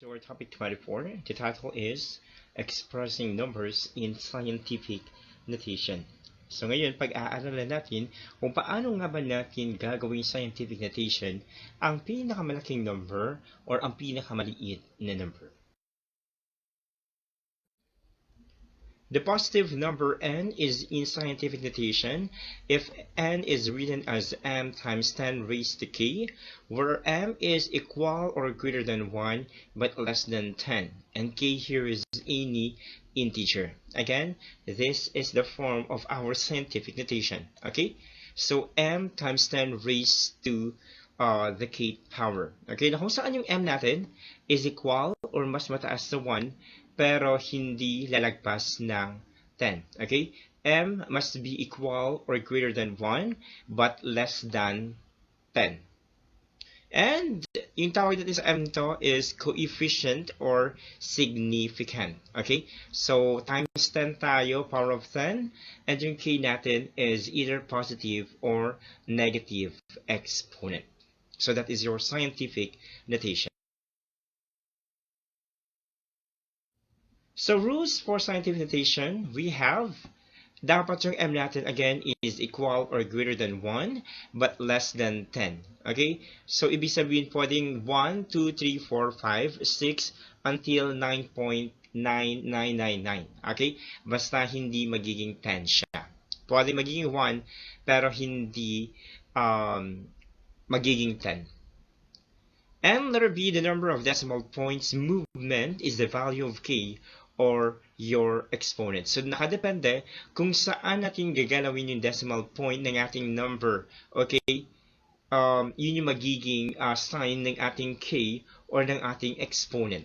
So our topic 24, the title is Expressing Numbers in Scientific Notation. So ngayon, pag-aaralan natin kung paano nga ba natin gagawing scientific notation ang pinakamalaking number or ang pinakamaliit na number. The positive number n is in scientific notation if n is written as m times 10 raised to k, where m is equal or greater than 1 but less than 10, and k here is any integer. Again, this is the form of our scientific notation. Okay, so m times 10 raised to the k power. Okay, na kung saan yung m natin is equal or mas mataas sa 1 pero hindi lalagpas ng 10. Okay? M must be equal or greater than 1 but less than 10. And yung tawag natin sa M to is coefficient or significant. Okay? So, times 10 tayo, power of 10. And yung K natin is either positive or negative exponent. So, that is your scientific notation. So rules for scientific notation, we have dapat yung m natin again is equal or greater than 1 but less than 10. Okay? So ibig sabihin pwedeng 1, 2, 3, 4, 5, 6 until 9.9999. Okay? Basta hindi magiging 10 siya. Pwede magiging 1 pero hindi magiging 10. And letter B, the number of decimal points movement is the value of k or your exponent. So, nakadepende kung saan natin gagalawin yung decimal point ng ating number. Okay? Yun yung magiging sign ng ating k or ng ating exponent.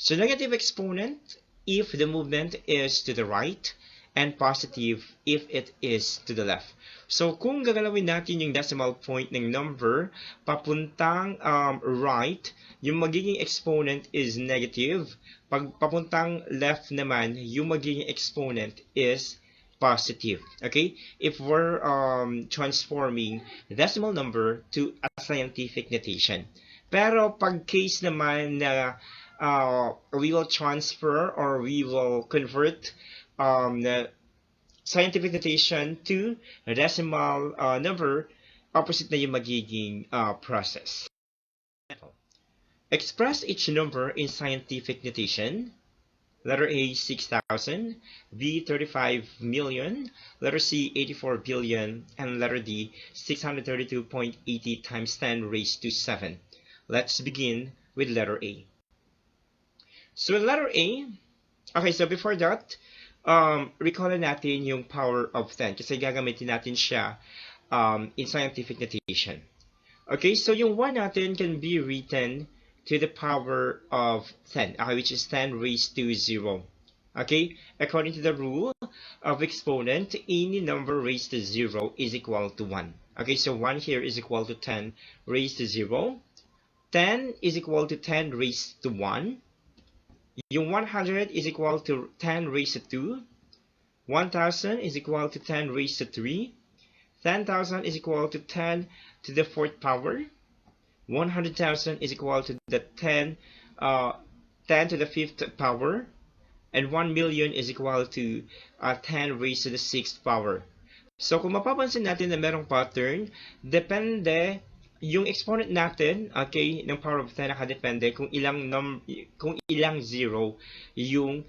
So, negative exponent if the movement is to the right and positive if it is to the left. So, kung gagalawin natin yung decimal point ng number papuntang right, yung magiging exponent is negative. Pag papuntang left naman, yung magiging exponent is positive. Okay? If we're transforming decimal number to a scientific notation. Pero pag case naman na we will transfer or we will convert the scientific notation to a decimal number, opposite na yung magiging process. Express each number in scientific notation. Letter A, 6,000. B, 35 million. Letter C, 84 billion. And letter D, 632.80 times 10 raised to 7. Let's begin with letter A. So letter A, okay, so before that, recall natin yung power of 10 kasi gagamitin natin siya in scientific notation. Okay, so yung 1 natin can be written to the power of 10, which is 10 raised to 0. Okay, according to the rule of exponent, any number raised to 0 is equal to 1. Okay, so 1 here is equal to 10 raised to 0. 10 is equal to 10 raised to 1. Yung 100 is equal to 10 raised to 2. 1,000 is equal to 10 raised to 3. 10,000 is equal to 10 to the 4th power. 100,000 is equal to the 10 to the 5th power. And 1 million is equal to 10 raised to the 6th power. So kung mapapansin natin na merong pattern, depende yung exponent natin, okay, ng power of 10 nakadepende kung ilang zero yung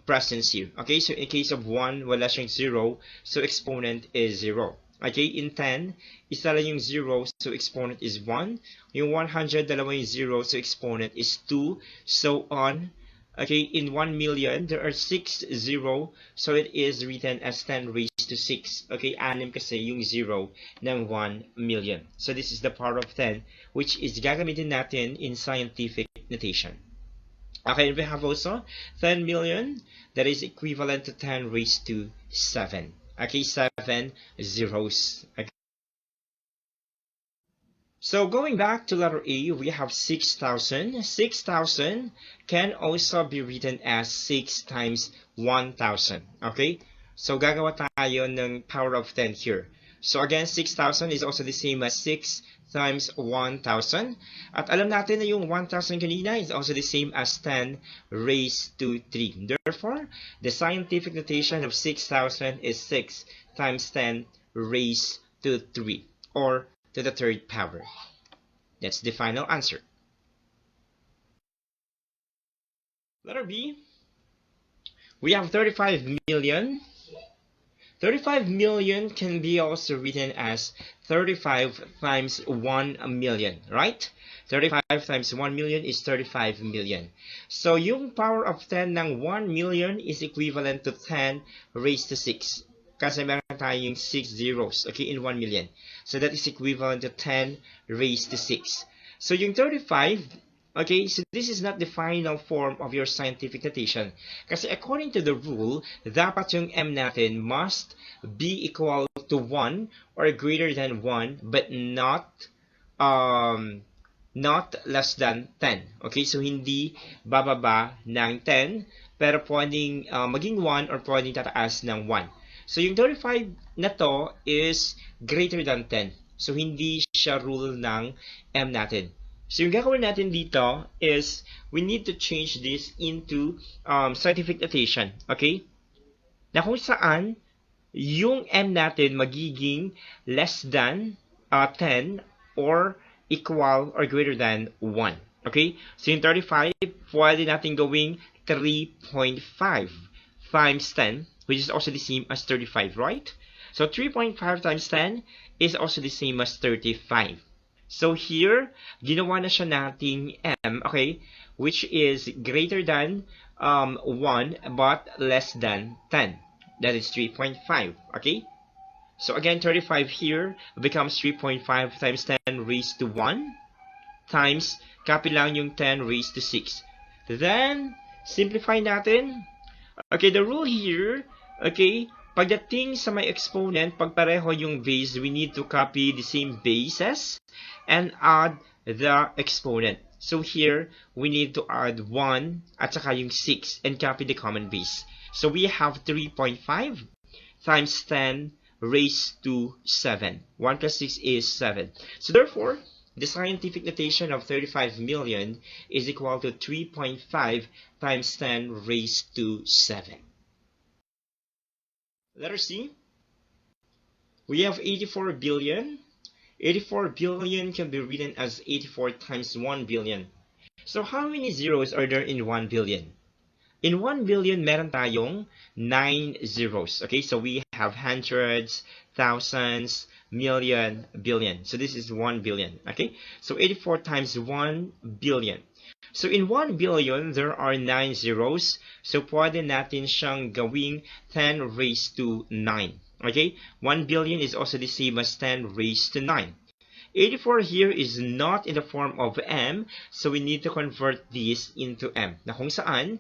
presence here. Okay, so in case of 1, wala siyang 0, so exponent is 0. Okay, in 10, isa lang yung 0, so exponent is 1. Yung 100, dalawa yung 0, so exponent is 2, so on. Okay, in 1 million, there are 6 0, so it is written as 10 raised to 6. Okay, 6 kasi yung 0 ng 1 million. So this is the power of 10, which is gagamitin natin in scientific notation. Okay, we have also 10 million, that is equivalent to 10 raised to 7. Okay, 7 zeros. Okay. So going back to letter A, we have 6,000. 6,000 can also be written as 6 times 1,000. Okay? So gagawa tayo ng power of 10 here. So again, 6,000 is also the same as 6 times 1,000. At alam natin na yung 1,000 kanina is also the same as 10 raised to 3. Therefore, the scientific notation of 6,000 is 6 times 10 raised to 3, or to the third power. That's the final answer. Letter B. We have 35 million. 35 million can be also written as 35 times 1 million, right? 35 times 1 million is 35 million. So, yung power of 10 ng 1 million is equivalent to 10 raised to 6. Kasi meron tayong 6 zeros, okay, in 1 million. So, that is equivalent to 10 raised to 6. So, yung 35, okay, so this is not the final form of your scientific notation. Kasi according to the rule, dapat yung m natin must be equal to 1 or greater than 1, but not less than 10. Okay, so hindi bababa ng 10, pero pwedeng maging 1 or pwedeng tataas ng 1. So yung 35 na to is greater than 10. So hindi siya rule ng m natin. So yung gagawin natin dito is we need to change this into scientific notation, okay? Na kung saan yung m natin magiging less than 10 or equal or greater than 1, okay? So yung 35, pwede natin gawing 3.5 times 10, which is also the same as 35, right? So 3.5 times 10 is also the same as 35. So here, ginawa na siya nating m, okay, which is greater than 1 but less than 10. That is 3.5, okay? So again, 35 here becomes 3.5 times 10 raised to 1 times, copy lang yung 10 raised to 6. Then, simplify natin. Okay, the rule here, okay, pagdating sa may exponent, pag pareho yung base, we need to copy the same bases and add the exponent. So here, we need to add 1 at saka yung 6 and copy the common base. So we have 3.5 times 10 raised to 7. 1 plus 6 is 7. So therefore, the scientific notation of 35 million is equal to 3.5 times 10 raised to 7. Letter C. We have 84 billion. 84 billion can be written as 84 times 1 billion. So how many zeros are there in 1 billion? In 1 billion, meron tayong 9 zeros. Okay, so we have hundreds, thousands, million, billion. So this is 1 billion. Okay, so 84 times 1 billion. So in 1 billion, there are 9 zeros. So pwede natin siyang gawing 10 raised to 9. Okay, 1 billion is also the same as 10 raised to 9. 84 here is not in the form of m, so we need to convert this into m. Na kung saan,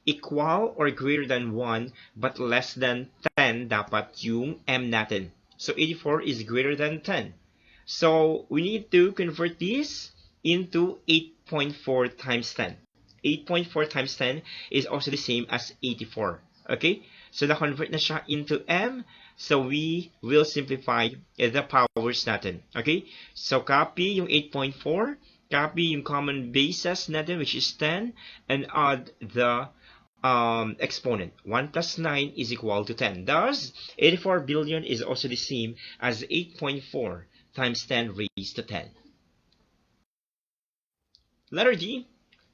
equal or greater than 1 but less than 10 dapat yung m natin. So 84 is greater than 10. So we need to convert this into 8.4 times 10. 8.4 times 10 is also the same as 84. Okay? So na-convert na siya into m. So we will simplify the powers natin. Okay? So copy yung 8.4, copy yung common bases natin which is 10, and add the exponent. 1 plus 9 is equal to 10. Thus, 84 billion is also the same as 8.4 times 10 raised to 10. Letter D,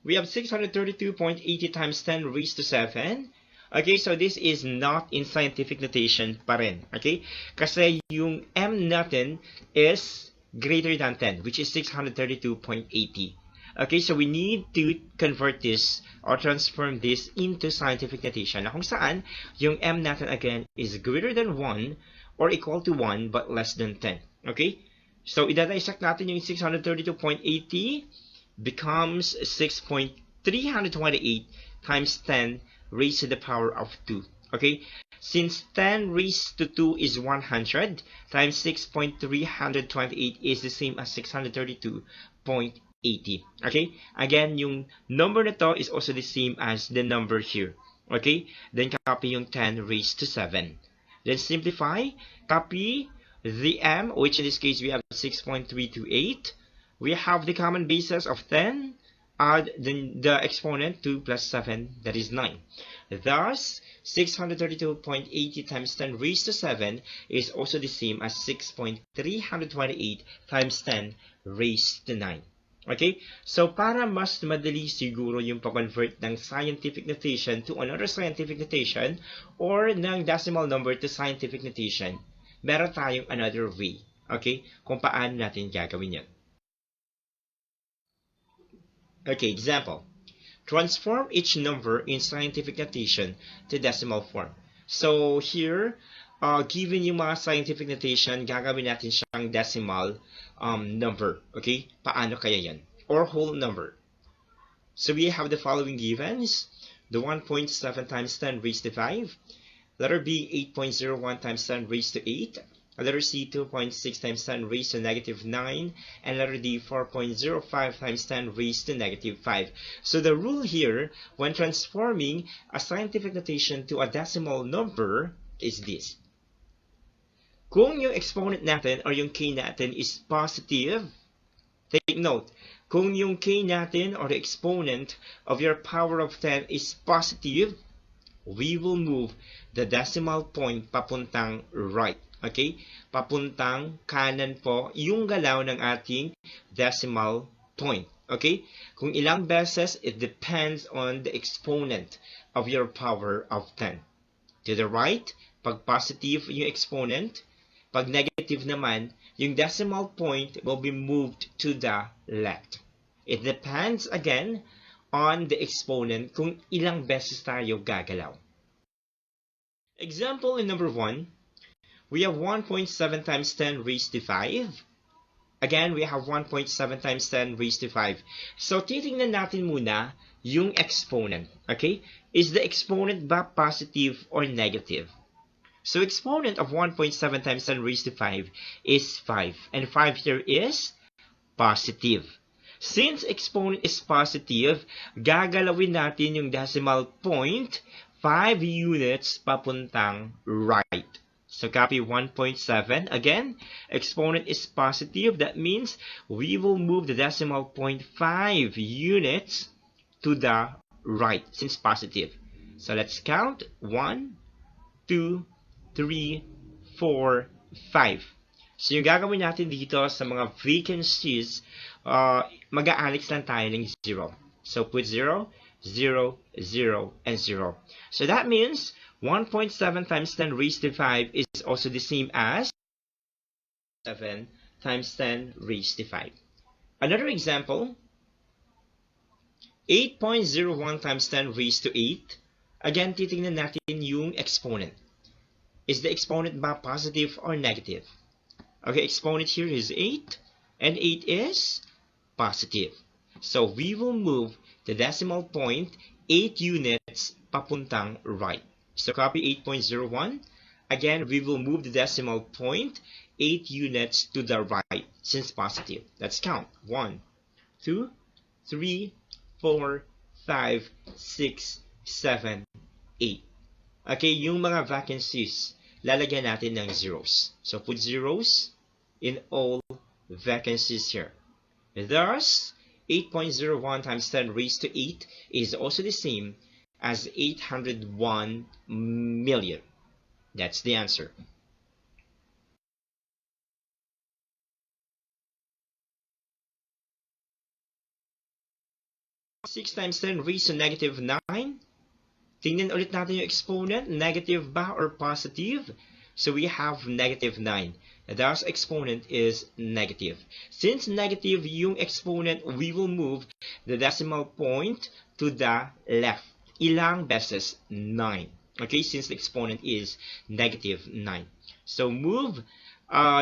we have 632.80 times 10 raised to 7. Okay, so this is not in scientific notation pa rin. Okay? Kasi yung m natin is greater than 10, which is 632.80. Okay, so we need to convert this or transform this into scientific notation na kung saan yung m natin again is greater than 1 or equal to 1 but less than 10. Okay? So idadissect natin yung 632.80 becomes 6.328 times 10 raised to the power of 2. Okay? Since 10 raised to 2 is 100, times 6.328 is the same as 632.80. Okay? Again, yung number na to is also the same as the number here. Okay? Then copy yung 10 raised to 7. Then simplify. Copy the m, which in this case we have 6.328. We have the common basis of 10. Add the exponent 2 plus 7, that is 9. Thus, 632.80 times 10 raised to 7 is also the same as 6.328 times 10 raised to 9. Okay? So, para mas madali siguro yung pag-convert ng scientific notation to another scientific notation or ng decimal number to scientific notation, meron tayong another way. Okay? Kung paano natin gagawin yan. Okay, example. Transform each number in scientific notation to decimal form. So here, given yung mga scientific notation, gagawin natin siyang decimal number. Okay? Paano kaya yan? Or whole number. So we have the following givens. The 1.7 times 10 raised to 5. Letter B, 8.01 times 10 raised to 8. Letter C, 2.6 times 10 raised to negative 9. And letter D, 4.05 times 10 raised to negative 5. So the rule here, when transforming a scientific notation to a decimal number, is this. Kung yung exponent natin or yung k natin is positive, take note, kung yung k natin or the exponent of your power of 10 is positive, we will move the decimal point papuntang right. Okay? Papuntang kanan po yung galaw ng ating decimal point. Okay? Kung ilang beses, it depends on the exponent of your power of 10. To the right, pag positive yung exponent, pag negative naman, yung decimal point will be moved to the left. It depends again on the exponent kung ilang beses tayo gagalaw. Example in number 1. We have 1.7 times 10 raised to 5. Again, we have 1.7 times 10 raised to 5. So, titingnan natin muna yung exponent. Okay? Is the exponent ba positive or negative? So, exponent of 1.7 times 10 raised to 5 is 5. And 5 here is positive. Since exponent is positive, gagalawin natin yung decimal point 5 units papuntang right. So copy 1.7. Again, exponent is positive. That means we will move the decimal point 5 units to the right since positive. So let's count. 1, 2, 3, 4, 5. So yung gagawin natin dito sa mga vacancies, mag-a-annex lang tayo ng 0. So put 0, 0, 0, and 0. So that means 1.7 times 10 raised to 5 is also the same as 7 times 10 raised to 5. Another example, 8.01 times 10 raised to 8. Again, titingnan natin yung exponent. Is the exponent ba positive or negative? Okay, exponent here is 8, and 8 is positive. So we will move the decimal point 8 units papuntang right. So copy 8.01. Again, we will move the decimal point 8 units to the right since positive. Let's count. 1, 2, 3, 4, 5, 6, 7, 8. Okay, yung mga vacancies, lalagyan natin ng zeros. So put zeros in all vacancies here. Thus, 8.01 times 10 raised to 8 is also the same as 801 million. That's the answer. Six times 10 raised to negative 9. Tingnan ulit natin yung exponent. Negative ba or positive? So we have negative 9. Thus, exponent is negative. Since negative yung exponent, we will move the decimal point to the left. Ilang beses? 9. Okay, since the exponent is negative 9. So move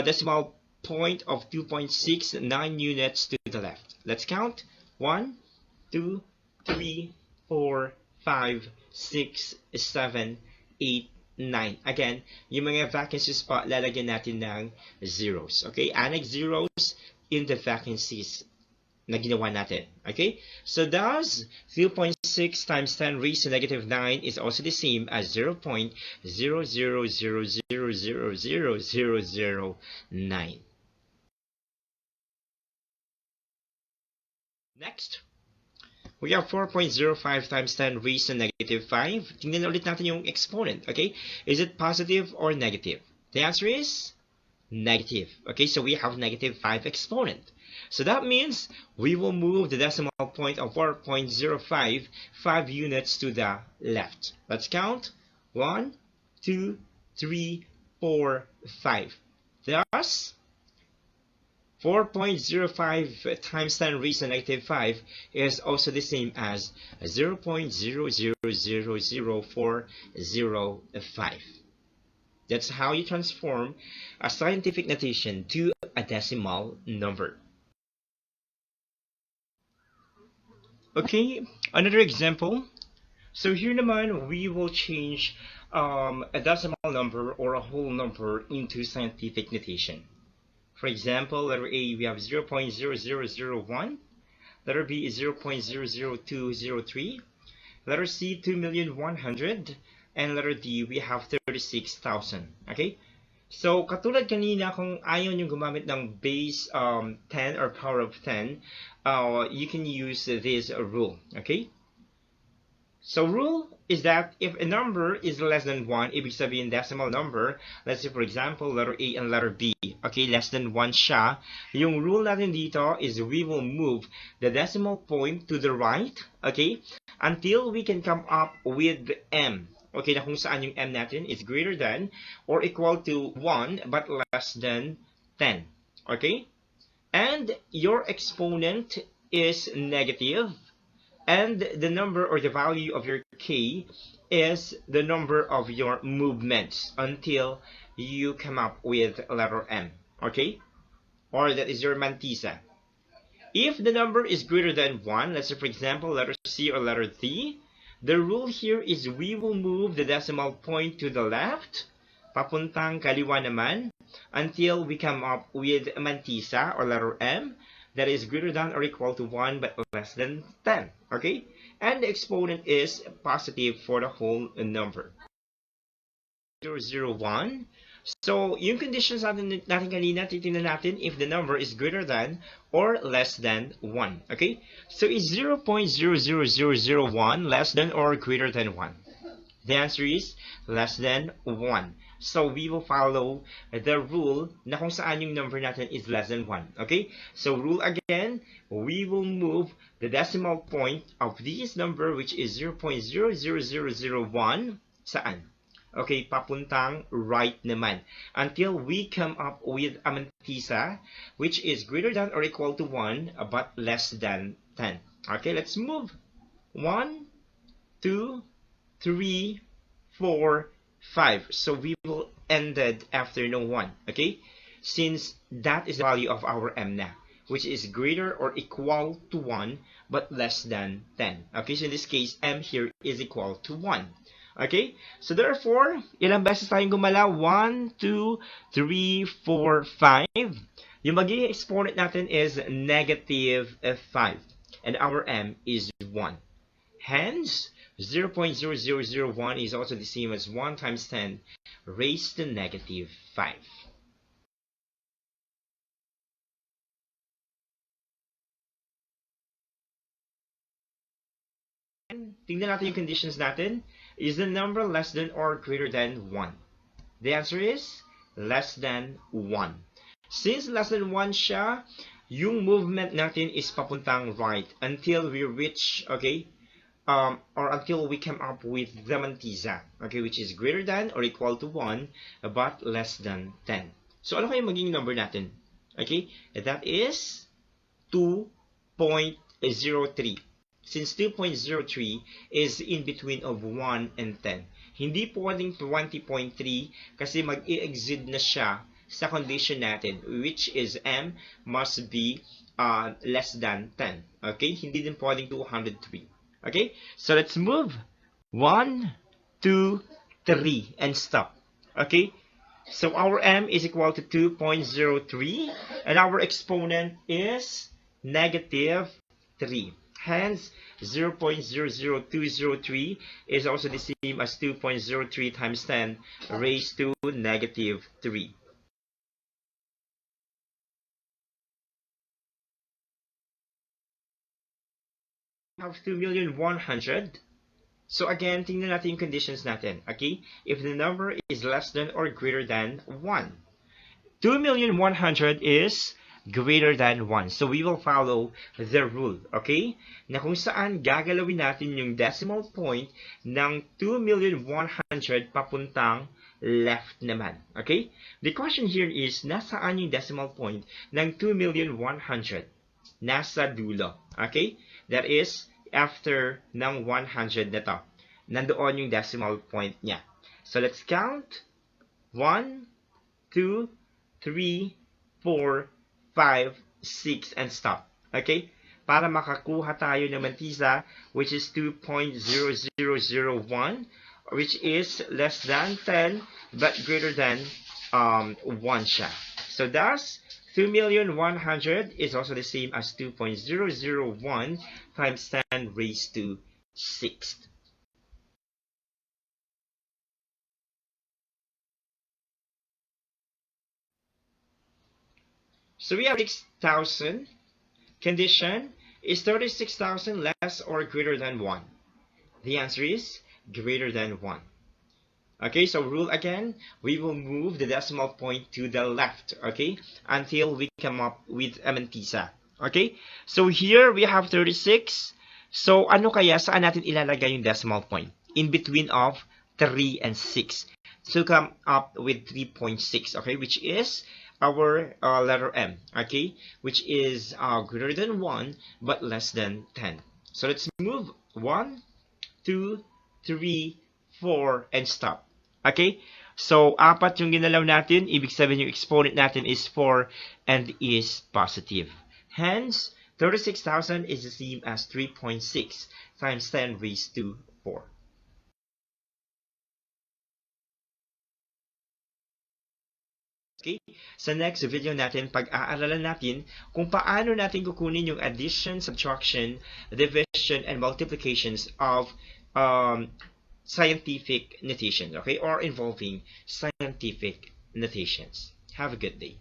decimal point of 2.6, 9 units to the left. Let's count. 1, 2, 3, 4, 5, 6, 7, 8, 9. Again, yung mga vacancies pa, lalagyan natin ng zeros. Okay, annex zeros in the vacancies na ginawa natin. Okay? So thus, 0.6 times 10 raised to negative 9 is also the same as 0.000000009. Next, we have 4.05 times 10 raised to negative 5. Tingnan ulit natin yung exponent. Okay? Is it positive or negative? The answer is negative. Okay, so we have negative 5 exponent. So that means we will move the decimal point of 4.05 5 units to the left. Let's count. 1, 2, 3, 4, 5. Thus, 4.05 times 10 raised to negative 5 is also the same as 0.0000405. That's how you transform a scientific notation to a decimal number. Okay, another example. So here naman, we will change a decimal number or a whole number into scientific notation. For example, letter A, we have 0.0001. Letter B is 0.00203. Letter C, 2,100,000. And letter D, we have 36,000. Okay? So, katulad kanina, kung ayaw nyo gumamit ng base 10 or power of 10, you can use this rule. Okay? So, rule is that if a number is less than 1, ibig sabihin decimal number, let's say for example, letter A and letter B, okay, less than 1 siya, yung rule natin dito is we will move the decimal point to the right, okay, until we can come up with M. Okay, na kung saan yung M natin is greater than or equal to 1 but less than 10. Okay? And your exponent is negative and the number or the value of your K is the number of your movements until you come up with letter M. Okay? Or that is your mantisa. If the number is greater than 1, let's say for example letter C or letter D, the rule here is we will move the decimal point to the left, papuntang kaliwa naman, until we come up with mantisa or letter M that is greater than or equal to 1 but less than 10. Okay? And the exponent is positive for the whole number. 001. So, yung conditions natin kanina, titingnan natin if the number is greater than or less than 1. Okay? So, is 0.00001 less than or greater than 1? The answer is less than 1. So, we will follow the rule na kung saan yung number natin is less than 1. Okay? So, rule again, we will move the decimal point of this number which is 0.00001 saan? Okay, papuntang right naman. Until we come up with a mantisa which is greater than or equal to 1 but less than 10. Okay, let's move. 1, 2, 3, 4, 5. So we will end it after no 1. Okay, since that is the value of our M na, which is greater or equal to 1 but less than 10. Okay, so in this case, M here is equal to 1. Okay, so therefore, ilang beses tayong gumala? 1, 2, 3, 4, 5. Yung magiging exponent natin is negative 5. And our M is 1. Hence, 0.0001 is also the same as 1 times 10 raised to negative 5. Tingnan natin yung conditions natin. Is the number less than or greater than 1? The answer is less than 1. Since less than 1 siya, yung movement natin is papuntang right until we reach, okay, or until we come up with the mantisa, okay, which is greater than or equal to 1 but less than 10. So ano kaya magiging number natin? Okay, that is 2.03. Since 2.03 is in between of 1 and 10. Hindi pwedeng 20.3 kasi mag-i-exceed na siya sa condition natin, which is M must be less than 10. Okay? Hindi din pwedeng 203. Okay? So let's move. 1, 2, 3 and stop. Okay? So our M is equal to 2.03 and our exponent is negative 3. Hence, 0.00203 is also the same as 2.03 times 10 raised to negative 3. We have 2,100,000. So again, tingnan natin yung conditions natin. Okay? If the number is less than or greater than 1. 2,100,000 is greater than 1. So we will follow the rule, okay? Na kung saan gagalawin natin yung decimal point ng 2,100,000 papuntang left naman, okay? The question here is, nasaan yung decimal point ng 2,100,000? Nasa dulo, okay? That is, after ng 100 na to. Nandoon yung decimal point niya. So let's count. 1, 2, 3, 4, 5, 6, and stop. Okay? Para makakuha tayo ng mantisa, which is 2.0001, which is less than 10, but greater than 1 siya. So thus, 2,100,000 is also the same as 2.001 times 10 raised to 6. So we have 6,000. Condition, is 36,000 less or greater than 1? The answer is greater than 1. Okay, so rule again, we will move the decimal point to the left, okay, until we come up with a mantisa. Okay, so here we have 36. So ano kaya, saan natin ilalagay yung decimal point? In between of 3 and 6. So come up with 3.6, okay, which is our letter M, okay, which is greater than 1 but less than 10. So let's move 1, 2, 3, 4, and stop. Okay? So, 4 yung ginalaw natin. Ibig sabihin yung exponent natin is 4 and is positive. Hence, 36,000 is the same as 3.6 times 10 raised to 4. Okay? Sa next video natin, pag-aaralan natin kung paano natin kukunin yung addition, subtraction, division, and multiplications of scientific notation, okay, or involving scientific notations. Have a good day.